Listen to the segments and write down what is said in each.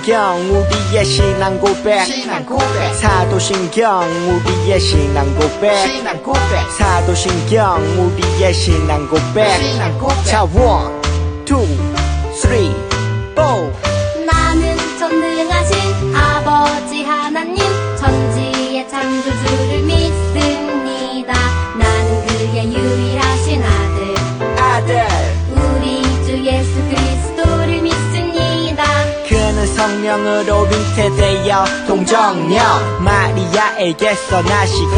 사도신경 우리의 신앙 고백 사도신경 우리의 신앙 고백 사도신경 우리의 신앙 고백 자 1, 2, 3, 4 나는 전능하신 아버지 하나님 천지의 창조주를 믿습니다. 나는 그의 유일하신 아들 우리 주 예수 그리스도를 믿습니다. 그는 성령으로 잉태되어 동정녀 마리아에게서 나시고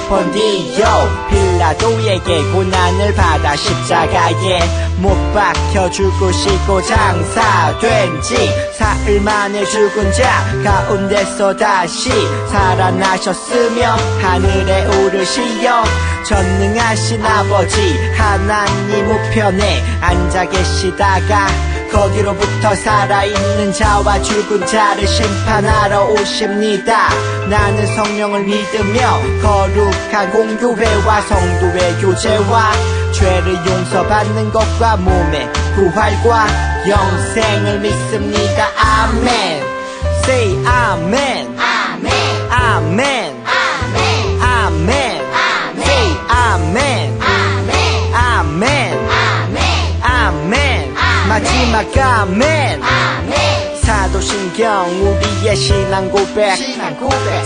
본디오 빌라도에게 고난을 받아 십자가에 못 박혀 죽으시고 장사된 지 사흘 만에 죽은 자 가운데서 다시 살아나셨으며 하늘에 오르시어 전능하신 아버지 하나님 우편에 앉아 계시다가 거기로부터 살아있는 자와 죽은 자를 심판하러 오십니다. 나는 성령을 믿으며 거룩한 공교회와 성도의 교제와 죄를 용서받는 것과 몸의 부활과 영생을 믿습니다. 아멘. Say 아멘. 아멘 아멘. 아멘 아멘. Say 아멘. 아멘 아멘. 아멘 아멘. 마지막 아멘. 아멘 사도신경 우리의 신앙 고백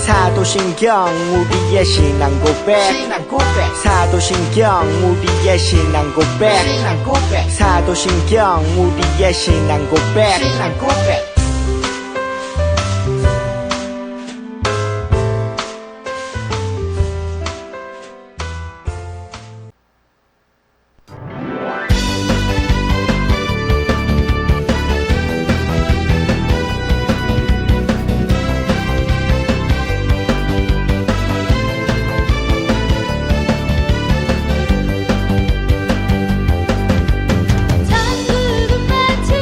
사도신경 우리의 신앙 고백 사도신경 우리의 신앙 고백 사도신경 우리의 신앙 고백 천국은 마치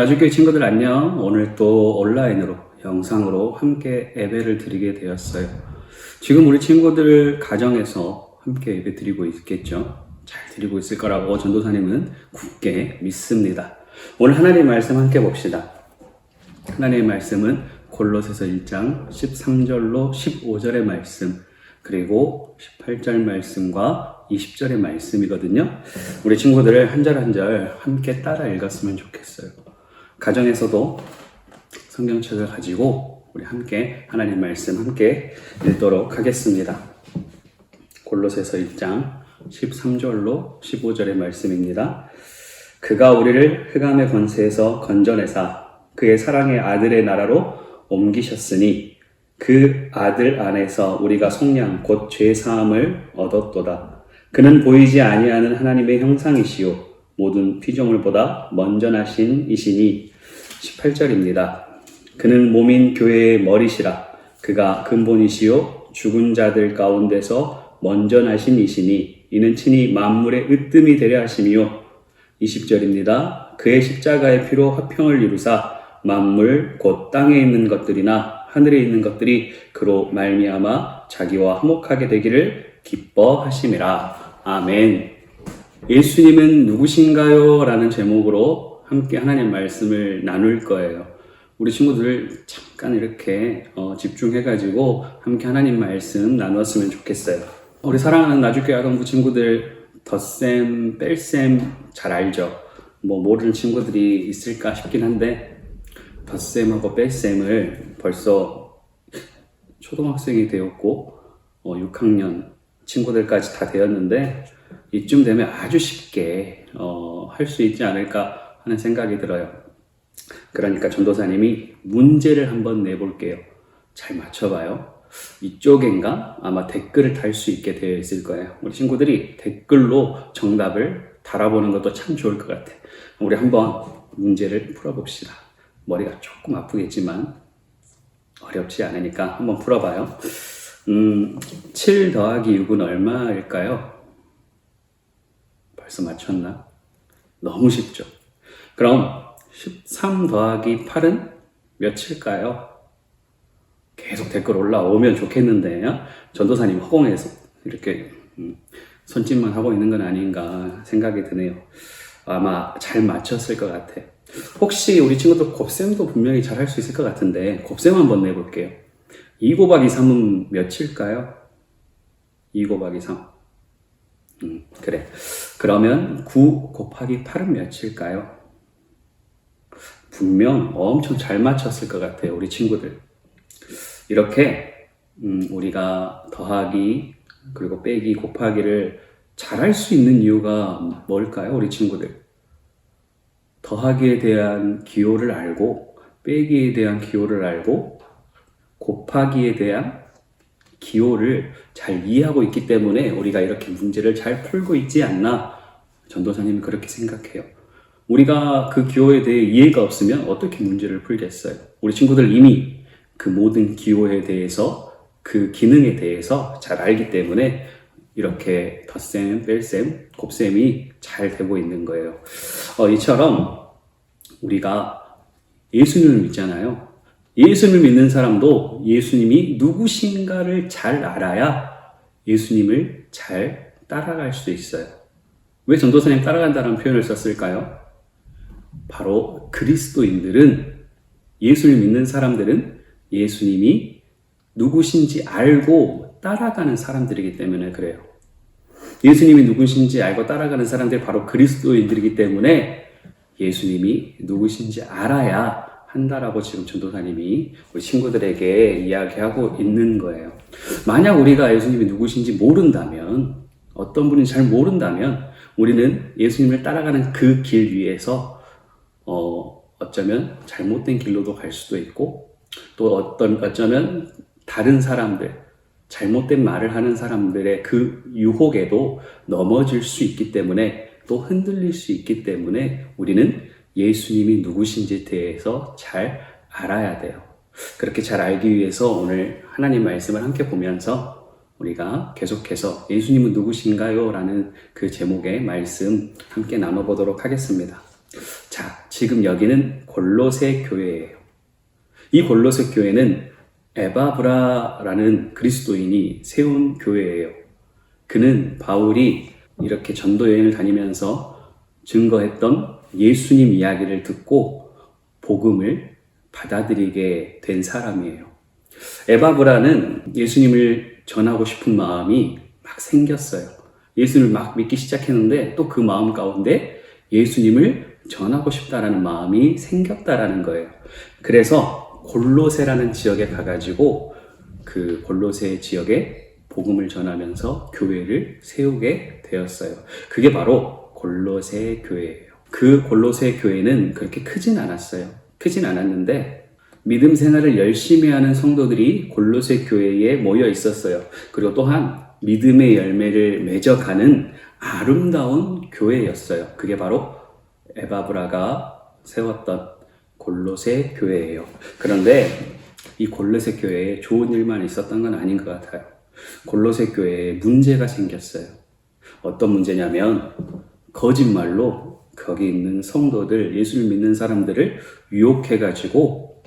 나주교회 친구들 안녕. 오늘 또 온라인으로 영상으로 함께 예배를 드리게 되었어요. 지금 우리 친구들 가정에서 함께 예배 드리고 있겠죠? 잘 드리고 있을 거라고 전도사님은 굳게 믿습니다. 오늘 하나님의 말씀 함께 봅시다. 하나님의 말씀은 골로새서 1장 13절로 15절의 말씀, 그리고 18절 말씀과 20절의 말씀이거든요. 우리 친구들을 한 절 한 절 함께 따라 읽었으면 좋겠어요. 가정에서도 성경책을 가지고 우리 함께 하나님 말씀 함께 읽도록 하겠습니다. 골로새서 1장 13절로 15절의 말씀입니다. 그가 우리를 흑암의 권세에서 건져내사 그의 사랑의 아들의 나라로 옮기셨으니 그 아들 안에서 우리가 속량 곧 죄사함을 얻었도다. 그는 보이지 아니하는 하나님의 형상이시요 모든 피조물보다 먼저 나신 이시니 18절입니다. 그는 몸인 교회의 머리시라. 그가 근본이시요 죽은 자들 가운데서 먼저 나신 이시니 이는 친히 만물의 으뜸이 되려 하심이요 20절입니다. 그의 십자가의 피로 화평을 이루사 만물 곧 땅에 있는 것들이나 하늘에 있는 것들이 그로 말미암아 자기와 화목하게 되기를 기뻐하심이라. 아멘. 예수님은 누구신가요? 라는 제목으로 함께 하나님 말씀을 나눌 거예요. 우리 친구들 잠깐 이렇게 집중해가지고 함께 하나님 말씀 나누었으면 좋겠어요. 우리 사랑하는 나주교회 아동부 친구들 덧셈, 뺄셈 잘 알죠? 모르는 친구들이 있을까 싶긴 한데 덧셈하고 뺄셈을 벌써 초등학생이 되었고 6학년 친구들까지 다 되었는데 이쯤 되면 아주 쉽게 할 수 있지 않을까 하는 생각이 들어요. 그러니까 전도사님이 문제를 한번 내볼게요. 잘 맞춰봐요. 이쪽인가? 아마 댓글을 달 수 있게 되어 있을 거예요. 우리 친구들이 댓글로 정답을 달아보는 것도 참 좋을 것 같아. 우리 한번 문제를 풀어봅시다. 머리가 조금 아프겠지만 어렵지 않으니까 한번 풀어봐요. 7 더하기 6은 얼마일까요? 벌써 맞췄나? 너무 쉽죠? 그럼 13 더하기 8은 몇일까요? 계속 댓글 올라오면 좋겠는데요. 전도사님 허공에서 이렇게 손짓만 하고 있는 건 아닌가 생각이 드네요. 아마 잘 맞췄을 것 같아. 혹시 우리 친구들 곱셈도 분명히 잘 할 수 있을 것 같은데 곱셈 한번 내볼게요. 2 곱하기 3은 몇일까요? 2 곱하기 3. 그래. 그러면 9 곱하기 8은 몇일까요? 분명 엄청 잘 맞췄을 것 같아요. 우리 친구들. 이렇게 우리가 더하기 그리고 빼기 곱하기를 잘할 수 있는 이유가 뭘까요? 우리 친구들. 더하기에 대한 기호를 알고 빼기에 대한 기호를 알고 곱하기에 대한 기호를 잘 이해하고 있기 때문에 우리가 이렇게 문제를 잘 풀고 있지 않나 전도사님은 그렇게 생각해요. 우리가 그 기호에 대해 이해가 없으면 어떻게 문제를 풀겠어요? 우리 친구들 이미 그 모든 기호에 대해서 그 기능에 대해서 잘 알기 때문에 이렇게 덧셈, 뺄셈, 곱셈이 잘 되고 있는 거예요. 이처럼 우리가 예수님을 믿잖아요. 예수님을 믿는 사람도 예수님이 누구신가를 잘 알아야 예수님을 잘 따라갈 수 있어요. 왜 전도사님 따라간다는 표현을 썼을까요? 바로 그리스도인들은, 예수를 믿는 사람들은 예수님이 누구신지 알고 따라가는 사람들이기 때문에 그래요. 예수님이 누구신지 알고 따라가는 사람들이 바로 그리스도인들이기 때문에 예수님이 누구신지 알아야 한다라고 지금 전도사님이 우리 친구들에게 이야기하고 있는 거예요. 만약 우리가 예수님이 누구신지 모른다면, 어떤 분인지 잘 모른다면 우리는 예수님을 따라가는 그 길 위에서 어쩌면 잘못된 길로도 갈 수도 있고 또 어쩌면 다른 사람들, 잘못된 말을 하는 사람들의 그 유혹에도 넘어질 수 있기 때문에, 또 흔들릴 수 있기 때문에 우리는 예수님이 누구신지에 대해서 잘 알아야 돼요. 그렇게 잘 알기 위해서 오늘 하나님 말씀을 함께 보면서 우리가 계속해서 예수님은 누구신가요? 라는 그 제목의 말씀 함께 나눠보도록 하겠습니다. 자, 지금 여기는 골로새 교회예요. 이 골로새 교회는 에바브라라는 그리스도인이 세운 교회예요. 그는 바울이 이렇게 전도 여행을 다니면서 증거했던 예수님 이야기를 듣고 복음을 받아들이게 된 사람이에요. 에바브라는 예수님을 전하고 싶은 마음이 막 생겼어요. 예수님을 막 믿기 시작했는데 또 그 마음 가운데 예수님을 전하고 싶다라는 마음이 생겼다라는 거예요. 그래서 골로새라는 지역에 가가지고 그 골로새 지역에 복음을 전하면서 교회를 세우게 되었어요. 그게 바로 골로새 교회예요. 그 골로새 교회는 그렇게 크진 않았어요. 크진 않았는데 믿음 생활을 열심히 하는 성도들이 골로새 교회에 모여 있었어요. 그리고 또한 믿음의 열매를 맺어가는 아름다운 교회였어요. 그게 바로 에바브라가 세웠던 골로새 교회예요. 그런데 이 골로새 교회에 좋은 일만 있었던 건 아닌 것 같아요. 골로새 교회에 문제가 생겼어요. 어떤 문제냐면 거짓말로 거기 있는 성도들, 예수를 믿는 사람들을 유혹해가지고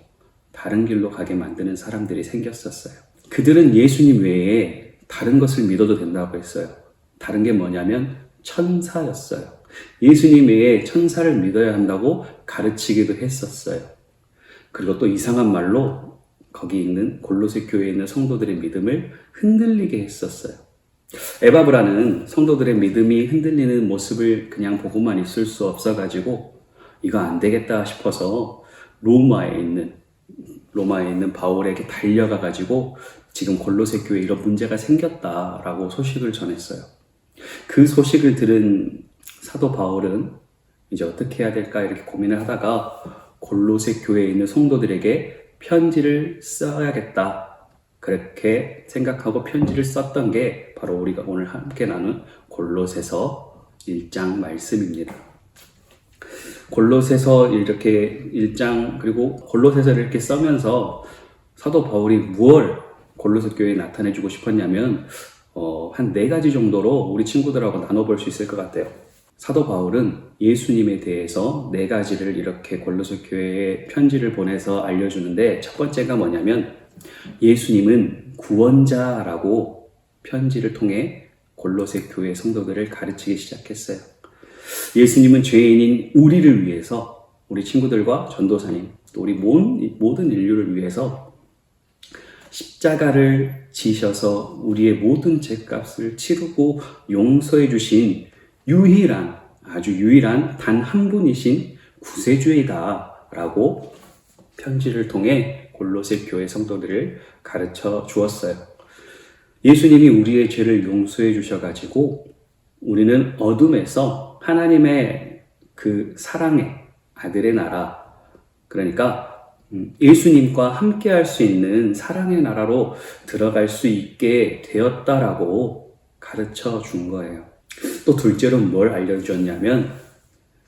다른 길로 가게 만드는 사람들이 생겼었어요. 그들은 예수님 외에 다른 것을 믿어도 된다고 했어요. 다른 게 뭐냐면 천사였어요. 예수님 외에 천사를 믿어야 한다고 가르치기도 했었어요. 그리고 또 이상한 말로 거기 있는 골로새 교회에 있는 성도들의 믿음을 흔들리게 했었어요. 에바브라는 성도들의 믿음이 흔들리는 모습을 그냥 보고만 있을 수 없어가지고 이거 안 되겠다 싶어서 로마에 있는 바울에게 달려가가지고 지금 골로새 교회에 이런 문제가 생겼다라고 소식을 전했어요. 그 소식을 들은 사도 바울은 이제 어떻게 해야 될까 이렇게 고민을 하다가 골로새 교회에 있는 성도들에게 편지를 써야겠다 그렇게 생각하고 편지를 썼던 게 바로 우리가 오늘 함께 나눈 골로새서 1장 말씀입니다. 골로새서 이렇게 1장 그리고 골로새서를 이렇게 써면서 사도 바울이 무엇을 골로새 교회에 나타내주고 싶었냐면 한 4가지 정도로 우리 친구들하고 나눠볼 수 있을 것 같아요. 사도 바울은 예수님에 대해서 4가지를 이렇게 골로새 교회에 편지를 보내서 알려주는데 첫 번째가 뭐냐면 예수님은 구원자라고 편지를 통해 골로새 교회 성도들을 가르치기 시작했어요. 예수님은 죄인인 우리를 위해서 우리 친구들과 전도사님 또 우리 모든 인류를 위해서 십자가를 지셔서 우리의 모든 죄값을 치르고 용서해 주신 아주 유일한 단 한 분이신 구세주이다 라고 편지를 통해 골로새 교회 성도들을 가르쳐 주었어요. 예수님이 우리의 죄를 용서해 주셔가지고 우리는 어둠에서 하나님의 그 사랑의 아들의 나라, 그러니까 예수님과 함께 할 수 있는 사랑의 나라로 들어갈 수 있게 되었다라고 가르쳐 준 거예요. 또 둘째로 뭘 알려주었냐면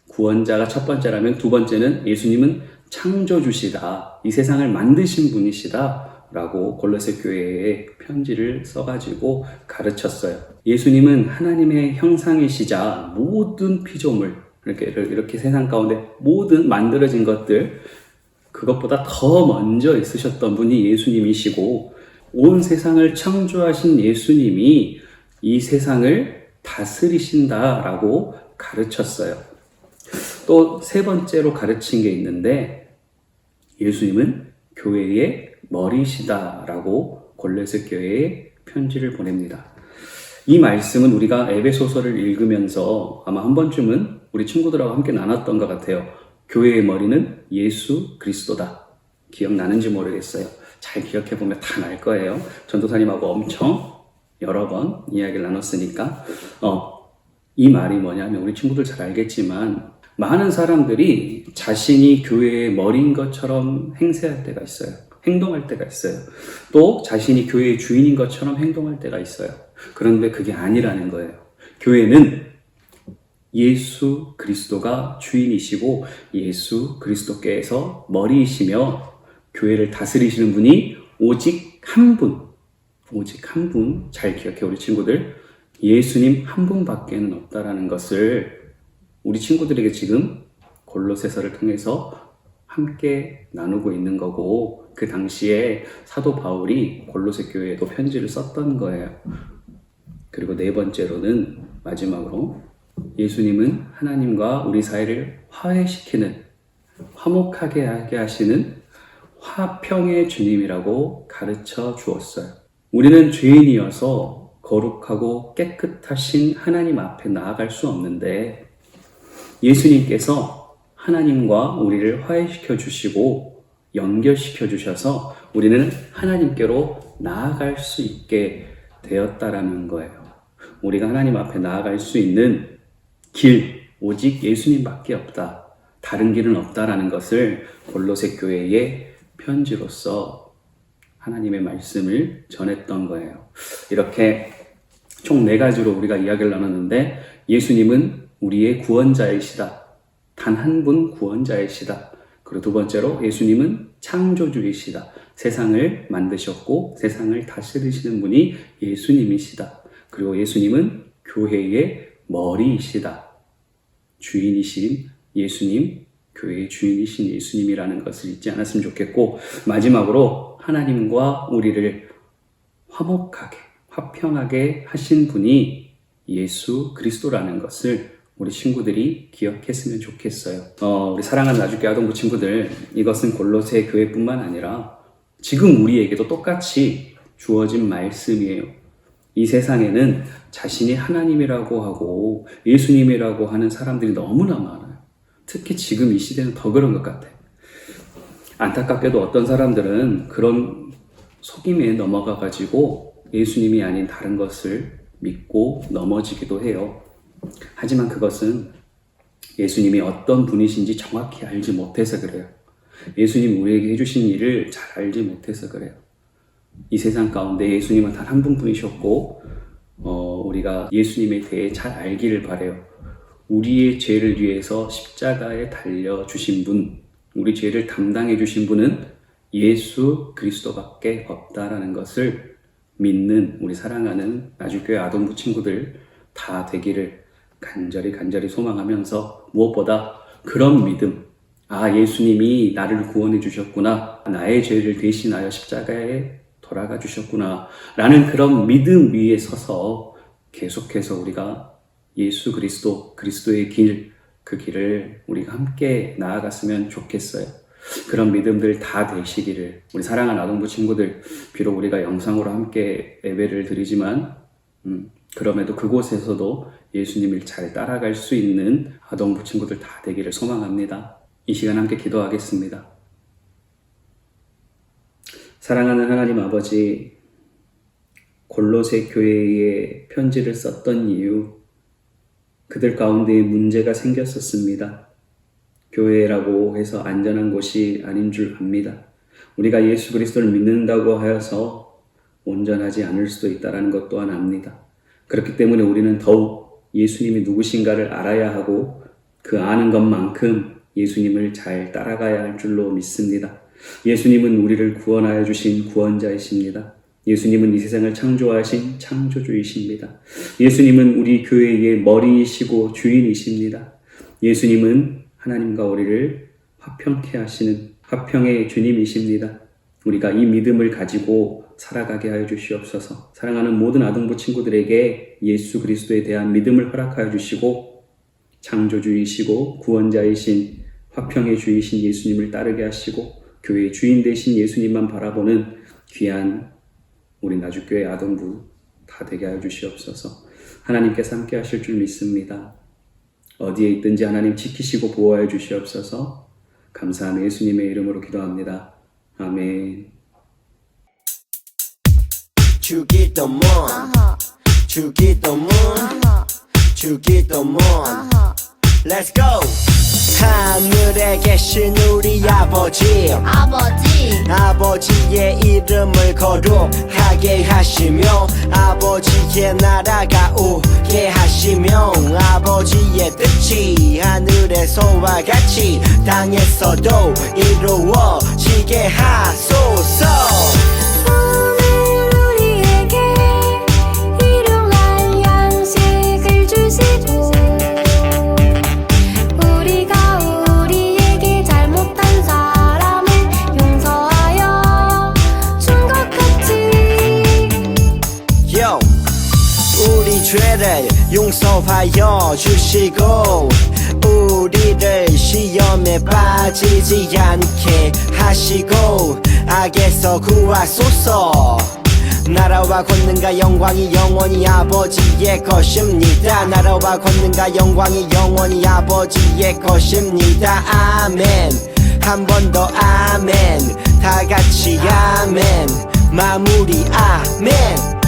구원자가 첫 번째라면 두 번째는 예수님은 창조주시다. 이 세상을 만드신 분이시다. 라고 골로새 교회에 편지를 써가지고 가르쳤어요. 예수님은 하나님의 형상이시자 모든 피조물, 이렇게 세상 가운데 모든 만들어진 것들, 그것보다 더 먼저 있으셨던 분이 예수님이시고 온 세상을 창조하신 예수님이 이 세상을 다스리신다라고 가르쳤어요. 또 3번째로 가르친 게 있는데 예수님은 교회의 머리시다라고 골로새 교회에 편지를 보냅니다. 이 말씀은 우리가 에베소서를 읽으면서 아마 한 번쯤은 우리 친구들하고 함께 나눴던 것 같아요. 교회의 머리는 예수 그리스도다. 기억나는지 모르겠어요. 잘 기억해보면 다 날 거예요. 전도사님하고 엄청 여러 번 이야기를 나눴으니까 이 말이 뭐냐면 우리 친구들 잘 알겠지만 많은 사람들이 자신이 교회의 머리인 것처럼 행세할 때가 있어요. 행동할 때가 있어요. 또 자신이 교회의 주인인 것처럼 행동할 때가 있어요. 그런데 그게 아니라는 거예요. 교회는 예수 그리스도가 주인이시고 예수 그리스도께서 머리이시며 교회를 다스리시는 분이 오직 한 분, 잘 기억해 우리 친구들. 예수님 한 분밖에는 없다라는 것을 우리 친구들에게 지금 골로새서를 통해서 함께 나누고 있는 거고, 그 당시에 사도 바울이 골로새 교회에도 편지를 썼던 거예요. 그리고 네 번째로는 마지막으로 예수님은 하나님과 우리 사이를 화해시키는, 화목하게 하게 하시는 화평의 주님이라고 가르쳐 주었어요. 우리는 죄인이어서 거룩하고 깨끗하신 하나님 앞에 나아갈 수 없는데 예수님께서 하나님과 우리를 화해시켜 주시고 연결시켜 주셔서 우리는 하나님께로 나아갈 수 있게 되었다라는 거예요. 우리가 하나님 앞에 나아갈 수 있는 길, 오직 예수님밖에 없다. 다른 길은 없다라는 것을 골로새 교회의 편지로서 하나님의 말씀을 전했던 거예요. 이렇게 총 4가지로 우리가 이야기를 나눴는데, 예수님은 우리의 구원자이시다. 단 한 분 구원자이시다. 그리고 두 번째로 예수님은 창조주이시다. 세상을 만드셨고 세상을 다스리시는 분이 예수님이시다. 그리고 예수님은 교회의 머리이시다. 주인이신 예수님, 교회의 주인이신 예수님이라는 것을 잊지 않았으면 좋겠고, 마지막으로 하나님과 우리를 화목하게, 화평하게 하신 분이 예수 그리스도라는 것을 우리 친구들이 기억했으면 좋겠어요. 우리 사랑하는 나주교회 아동부 친구들, 이것은 골로새 교회뿐만 아니라 지금 우리에게도 똑같이 주어진 말씀이에요. 이 세상에는 자신이 하나님이라고 하고 예수님이라고 하는 사람들이 너무나 많아요. 특히 지금 이 시대는 더 그런 것 같아요. 안타깝게도 어떤 사람들은 그런 속임에 넘어가가지고 예수님이 아닌 다른 것을 믿고 넘어지기도 해요. 하지만 그것은 예수님이 어떤 분이신지 정확히 알지 못해서 그래요. 예수님 우리에게 해주신 일을 잘 알지 못해서 그래요. 이 세상 가운데 예수님은 단 한 분뿐이셨고 우리가 예수님에 대해 잘 알기를 바라요. 우리의 죄를 위해서 십자가에 달려주신 분, 우리 죄를 담당해 주신 분은 예수 그리스도밖에 없다라는 것을 믿는 우리 사랑하는 나주교회 아동부 친구들 다 되기를 간절히 소망하면서, 무엇보다 그런 믿음, 예수님이 나를 구원해 주셨구나, 나의 죄를 대신하여 십자가에 돌아가 주셨구나 라는 그런 믿음 위에 서서 계속해서 우리가 예수 그리스도, 그리스도의 길, 그 길을 우리가 함께 나아갔으면 좋겠어요. 그런 믿음들 다 되시기를. 우리 사랑하는 아동부 친구들, 비록 우리가 영상으로 함께 예배를 드리지만 그럼에도 그곳에서도 예수님을 잘 따라갈 수 있는 아동부 친구들 다 되기를 소망합니다. 이 시간 함께 기도하겠습니다. 사랑하는 하나님 아버지, 골로새 교회에 편지를 썼던 이유, 그들 가운데 문제가 생겼었습니다. 교회라고 해서 안전한 곳이 아닌 줄 압니다. 우리가 예수 그리스도를 믿는다고 하여서 온전하지 않을 수도 있다는 것 또한 압니다. 그렇기 때문에 우리는 더욱 예수님이 누구신가를 알아야 하고 그 아는 것만큼 예수님을 잘 따라가야 할 줄로 믿습니다. 예수님은 우리를 구원하여 주신 구원자이십니다. 예수님은 이 세상을 창조하신 창조주이십니다. 예수님은 우리 교회의 머리이시고 주인이십니다. 예수님은 하나님과 우리를 화평케 하시는 화평의 주님이십니다. 우리가 이 믿음을 가지고 살아가게 하여 주시옵소서. 사랑하는 모든 아동부 친구들에게 예수 그리스도에 대한 믿음을 허락하여 주시고, 창조주이시고 구원자이신 화평의 주이신 예수님을 따르게 하시고, 교회의 주인 되신 예수님만 바라보는 귀한 우리 나주교회 아동부 다 되게 하여 주시옵소서. 하나님께서 함께 하실 줄 믿습니다. 어디에 있든지 하나님 지키시고 보호하여 주시옵소서. 감사한 예수님의 이름으로 기도합니다. 아멘. 주기도문 주기도문 주기도문 Let's go! 하늘에 계신 우리 아버지의 이름을 거룩하게 하시며 아버지의 나라가 오게 하시며 아버지의 뜻이 하늘에서와 같이 땅에서도 이루어지게 하소서. 우리가 우리 용서하여 주시고 우리를 시험에 빠지지 않게 하시고 악에서 구하소서. 나라와 권능과 영광이 영원히 아버지의 것입니다. 나라와 권능과 영광이 영원히 아버지의 것입니다. 아멘. 한 번 더 아멘. 다 같이 아멘. 마무리 아멘.